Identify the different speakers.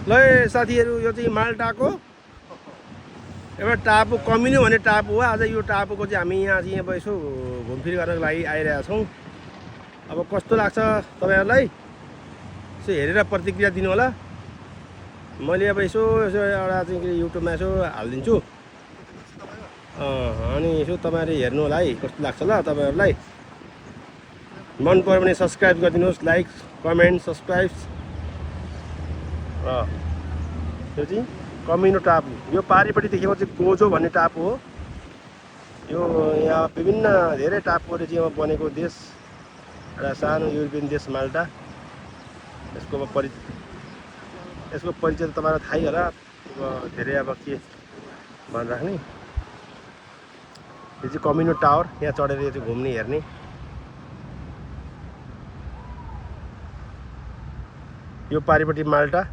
Speaker 1: ल साथीहरू यो चाहिँ माल्टाको एउटा टापु कमिनो भन्ने टापु हो। आज यो टापुको चाहिँ हामी यहाँ चाहिँ अब यसो घुमफिर गर्नको लागि आइरहेका छौँ। अब कस्तो लाग्छ तपाईँहरूलाई यसो हेरेर प्रतिक्रिया दिनु होला। मैले अब यसो यसो एउटा चाहिँ युट्युबमा यसो हालिदिन्छु अनि यसो तपाईँहरूले हेर्नु होला है कस्तो लाग्छ ल। तपाईँहरूलाई मन पऱ्यो भने सब्सक्राइब गरिदिनुहोस्, लाइक कमेन्ट सब्सक्राइब। यो चाहिँ कमिनो टापु, यो पारिपट्टि देखेको चाहिँ गोजो भन्ने टापु हो। यो यहाँ विभिन्न धेरै टापुहरू चाहिँ बनेको देश, एउटा सानो युरोपियन देश माल्टा। यसको परिचय त तपाईँलाई थाहै होला। अब धेरै अब के भनिराख्ने। यो चाहिँ कमिनो टावर, यहाँ चढेर यो चाहिँ घुम्ने हेर्ने। यो पारिपट्टि माल्टा।